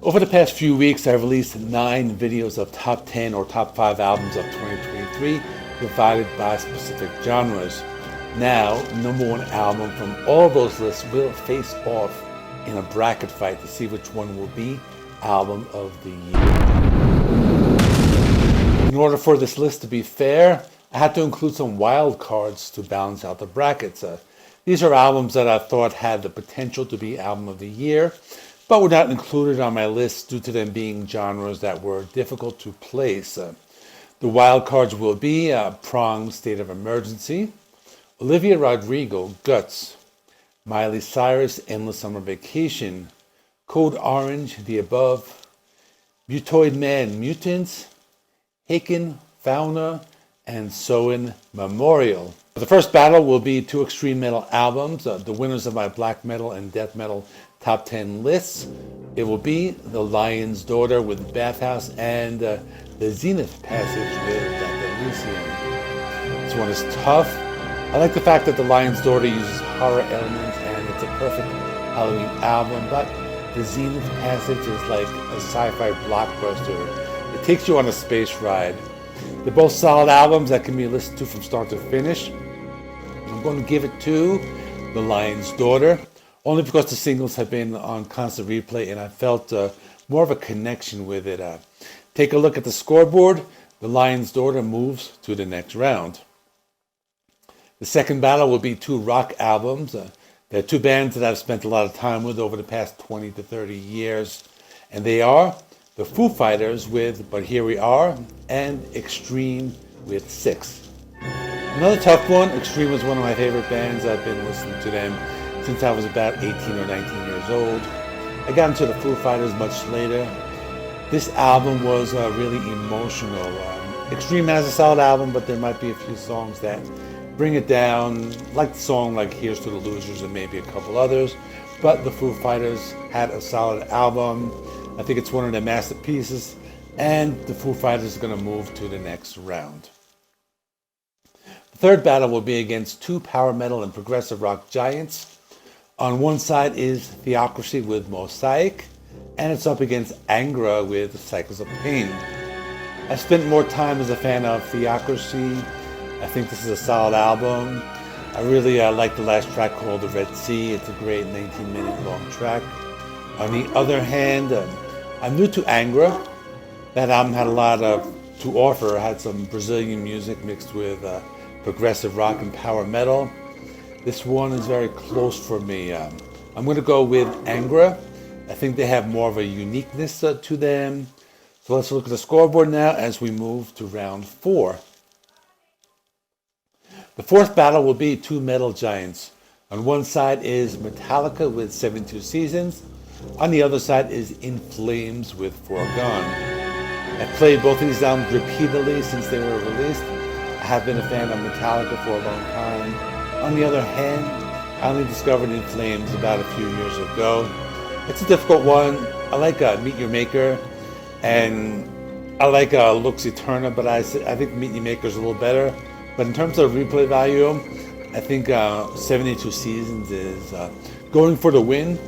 Over the past few weeks, I've released 9 videos of top 10 or top 5 albums of 2023 divided by specific genres. Now, number 1 album from all those lists will face off in a bracket fight to see which one will be Album of the Year. In order for this list to be fair, I had to include some wild cards to balance out the brackets. These are albums that I thought had the potential to be Album of the Year, but were not included on my list due to them being genres that were difficult to place. The wild cards will be Prong, State of Emergency, Olivia Rodrigo, Guts, Miley Cyrus, Endless Summer Vacation, Code Orange, The Above, Mutoid Man, Mutants, Haken, Fauna, and Soen, Memorial. The first battle will be 2 extreme metal albums, the winners of my black metal and death metal top 10 lists. It will be The Lion's Daughter with Bathhouse and The Zenith Passage with Elysium. This one is tough. I like the fact that The Lion's Daughter uses horror elements and it's a perfect Halloween album, but The Zenith Passage is like a sci-fi blockbuster. It takes you on a space ride. They're both solid albums that can be listened to from start to finish. I'm going to give it to The Lion's Daughter, only because the singles have been on constant replay and I felt more of a connection with it. Take a look at the scoreboard. The Lion's Daughter moves to the next round. The second battle will be 2 rock albums. They're 2 bands that I've spent a lot of time with over the past 20 to 30 years. And they are the Foo Fighters with But Here We Are and Extreme with 6. Another tough one. Extreme was one of my favorite bands. I've been listening to them since I was about 18 or 19 years old. I got into the Foo Fighters much later. This album was really emotional. Extreme has a solid album, but there might be a few songs that bring it down, like the song like Here's to the Losers and maybe a couple others. But the Foo Fighters had a solid album. I think it's one of their masterpieces, and the Foo Fighters are going to move to the next round. The third battle will be against 2 power metal and progressive rock giants. On one side is Theocracy with Mosaic, and it's up against Angra with Cycles of Pain. I spent more time as a fan of Theocracy. I think this is a solid album. I really like the last track called The Red Sea. It's a great 19-minute long track. On the other hand, I'm new to Angra. That album had a lot to offer. It had some Brazilian music mixed with progressive rock and power metal. This one is very close for me. I'm going to go with Angra. I think they have more of a uniqueness to them. So let's look at the scoreboard now as we move to round 4. The fourth battle will be 2 metal giants. On one side is Metallica with 72 Seasons. On the other side is In Flames with Foregone. I've played both of these albums repeatedly since they were released. I have been a fan of Metallica for a long time. On the other hand, I only discovered In Flames about a few years ago. It's a difficult one. I like Meet Your Maker, and I like Lux Eterna, but I think Meet Your Maker is a little better. But in terms of replay value, I think 72 Seasons is going for the win,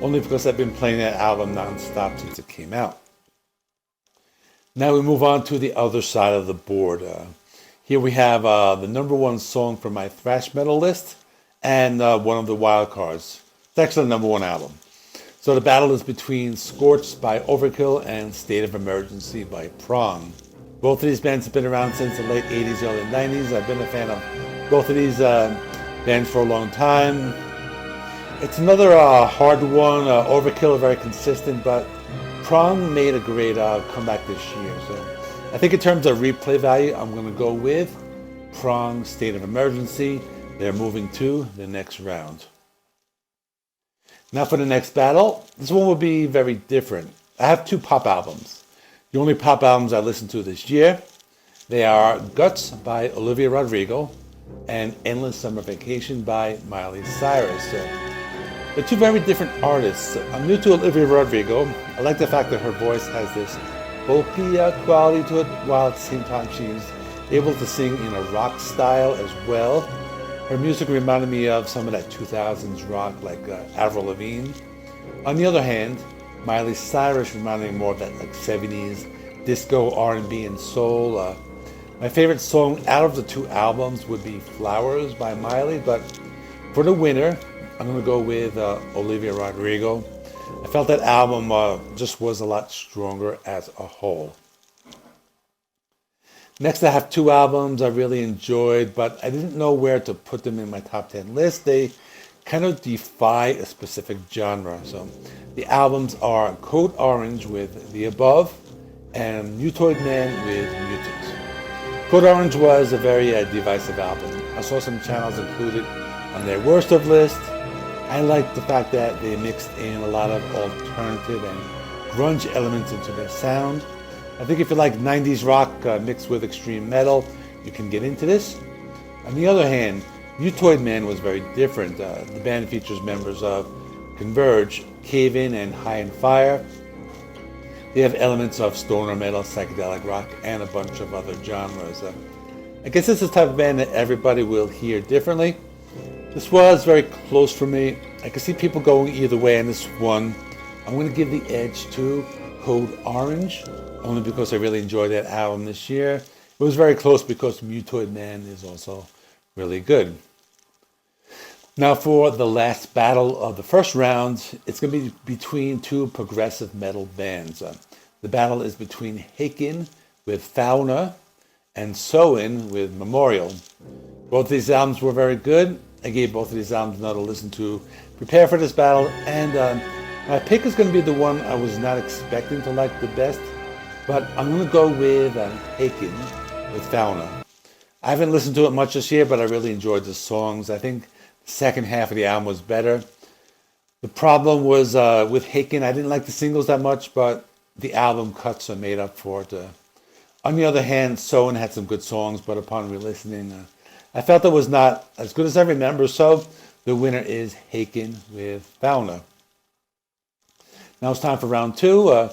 only because I've been playing that album nonstop since it came out. Now we move on to the other side of the board. Here we have the number 1 song from my thrash metal list and one of the wild cards. It's actually the number 1 album. So the battle is between Scorched by Overkill and State of Emergency by Prong. Both of these bands have been around since the late 80s, early 90s. I've been a fan of both of these bands for a long time. It's another hard one. Overkill are very consistent, but Prong made a great comeback this year. So I think in terms of replay value, I'm going to go with Prong, State of Emergency. They're moving to the next round. Now for the next battle. This one will be very different. I have 2 pop albums. The only pop albums I listened to this year. They are Guts by Olivia Rodrigo and Endless Summer Vacation by Miley Cyrus. They're 2 very different artists. I'm new to Olivia Rodrigo. I like the fact that her voice has this folky quality to it, while at the same time she's able to sing in a rock style as well. Her music reminded me of some of that 2000s rock like Avril Lavigne. On the other hand, Miley Cyrus reminded me more of that like 70s disco, R&B, and soul. My favorite song out of the two albums would be Flowers by Miley, but for the winner, I'm going to go with Olivia Rodrigo. I felt that album just was a lot stronger as a whole. Next, I have two albums I really enjoyed, but I didn't know where to put them in my top 10 list. They kind of defy a specific genre. So the albums are Code Orange with The Above and Mutoid Man with Mutant. Code Orange was a very divisive album. I saw some channels included on their worst of list. I liked the fact that they mixed in a lot of alternative and grunge elements into their sound. I think if you like 90s rock mixed with extreme metal, you can get into this. On the other hand, Mutoid Man was very different. The band features members of Converge, Cave In, and High and Fire. They have elements of stoner metal, psychedelic rock, and a bunch of other genres. I guess this is the type of band that everybody will hear differently. This was very close for me. I could see people going either way on this one. I'm going to give the edge to Code Orange, only because I really enjoyed that album this year. It was very close because Mutoid Man is also really good. Now for the last battle of the first round, it's going to be between two progressive metal bands. The battle is between Haken with Fauna and Soin with Memorial. Both of these albums were very good. I gave both of these albums another listen to prepare for this battle, and my pick is going to be the one I was not expecting to like the best, but I'm going to go with Haken with Fauna. I haven't listened to it much this year, but I really enjoyed the songs. I think the second half of the album was better. The problem was with Haken, I didn't like the singles that much, but the album cuts are made up for it. On the other hand, Soin had some good songs, but upon re-listening, I felt it was not as good as I remember, so the winner is Haken with Fauna. Now it's time for round two.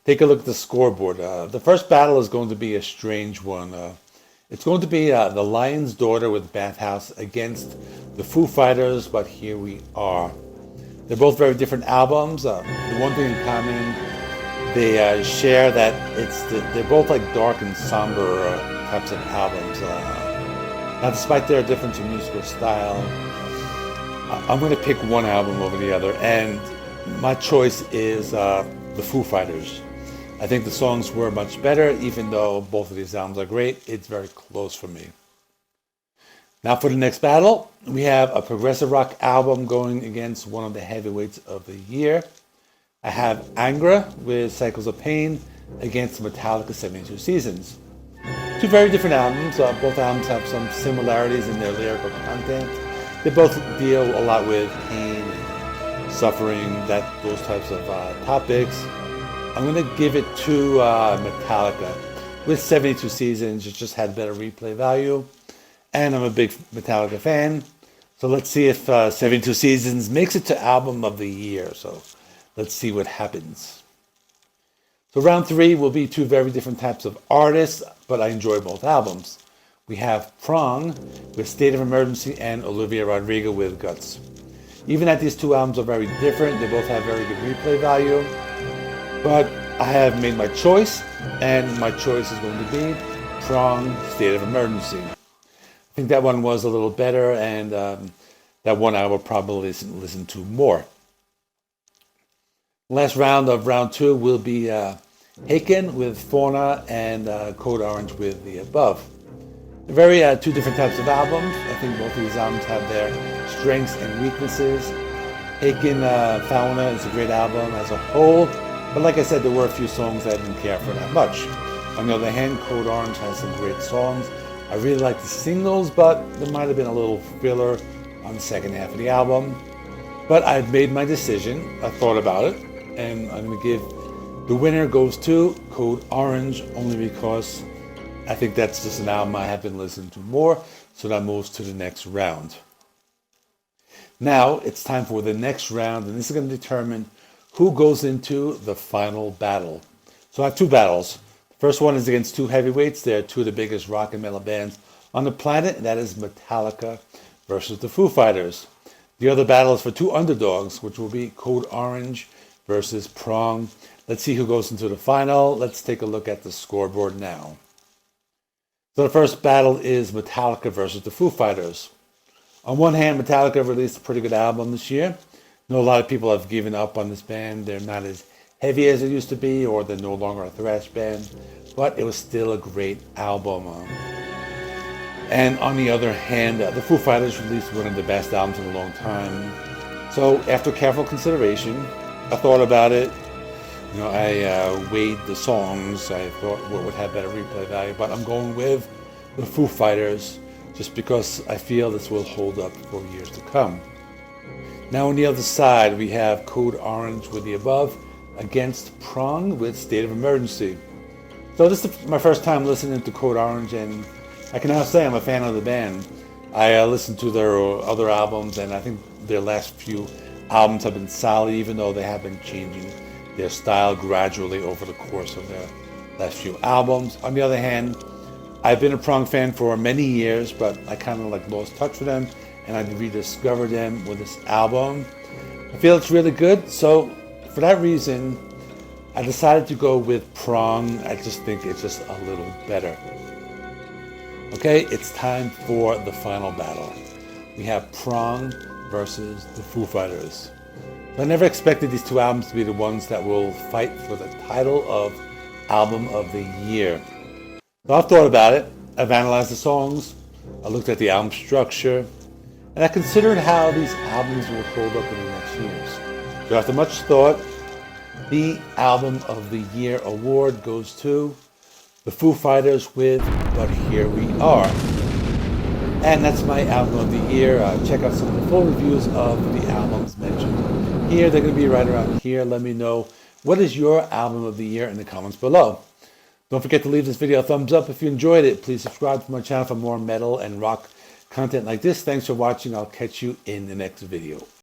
Take a look at the scoreboard. The first battle is going to be a strange one. It's going to be The Lion's Daughter with Bathhouse against the Foo Fighters, but here we are. They're both very different albums. The one thing in common, they share that they're both like dark and somber types of albums. Now, despite their difference in musical style, I'm going to pick one album over the other, and my choice is the Foo Fighters. I think the songs were much better, even though both of these albums are great. It's very close for me. Now for the next battle, we have a progressive rock album going against one of the heavyweights of the year. I have Angra with Cycles of Pain against Metallica 72 Seasons. Two very different albums. Both albums have some similarities in their lyrical content. They both deal a lot with pain, suffering, those types of topics. I'm going to give it to Metallica. With 72 Seasons, it just had better replay value. And I'm a big Metallica fan. So let's see if 72 Seasons makes it to Album of the Year. So let's see what happens. So round three will be two very different types of artists, but I enjoy both albums. We have Prong with State of Emergency and Olivia Rodrigo with Guts. Even that these two albums are very different, they both have very good replay value, but I have made my choice, and my choice is going to be Prong, State of Emergency. I think that one was a little better, and that one I will probably listen to more. Last round of round two will be Haken with Fauna and Code Orange with The Above. They're two different types of albums. I think both of these albums have their strengths and weaknesses. Haken Fauna is a great album as a whole, but like I said, there were a few songs I didn't care for that much. On the other hand, Code Orange has some great songs. I really like the singles, but there might have been a little filler on the second half of the album. But I've made my decision. I thought about it. And I'm going to give the winner goes to Code Orange, only because I think that's just an album I have been listening to more, so that moves to the next round. Now it's time for the next round, and this is going to determine who goes into the final battle. So I have two battles. The first one is against two heavyweights. They're two of the biggest rock and metal bands on the planet, and that is Metallica versus the Foo Fighters. The other battle is for two underdogs, which will be Code Orange versus Prong. Let's see who goes into the final. Let's take a look at the scoreboard now. So the first battle is Metallica versus the Foo Fighters. On one hand, Metallica released a pretty good album this year. I know a lot of people have given up on this band. They're not as heavy as it used to be, or they're no longer a thrash band, but it was still a great album. And on the other hand, the Foo Fighters released one of the best albums in a long time. So after careful consideration, I thought about it. I weighed the songs. I thought what would have better replay value, but I'm going with the Foo Fighters just because I feel this will hold up for years to come. Now on the other side, we have Code Orange with The Above against Prong with State of Emergency. So this is my first time listening to Code Orange, and I can now say I'm a fan of the band. I listened to their other albums, and I think their last few albums have been solid, even though they have been changing their style gradually over the course of their last few albums. On the other hand, I've been a Prong fan for many years, but I kind of lost touch with them, and I rediscovered them with this album. I feel it's really good, so for that reason, I decided to go with Prong. I just think it's just a little better. Okay, it's time for the final battle. We have Prong versus the Foo Fighters. I never expected these two albums to be the ones that will fight for the title of Album of the Year. So I've thought about it. I've analyzed the songs. I looked at the album structure. And I considered how these albums will hold up in the next years. So after much thought, the Album of the Year award goes to the Foo Fighters with But Here We Are. And that's my Album of the Year. Check out some of the full reviews of the albums mentioned here. They're going to be right around here. Let me know what is your Album of the Year in the comments below. Don't forget to leave this video a thumbs up if you enjoyed it. Please subscribe to my channel for more metal and rock content like this. Thanks for watching. I'll catch you in the next video.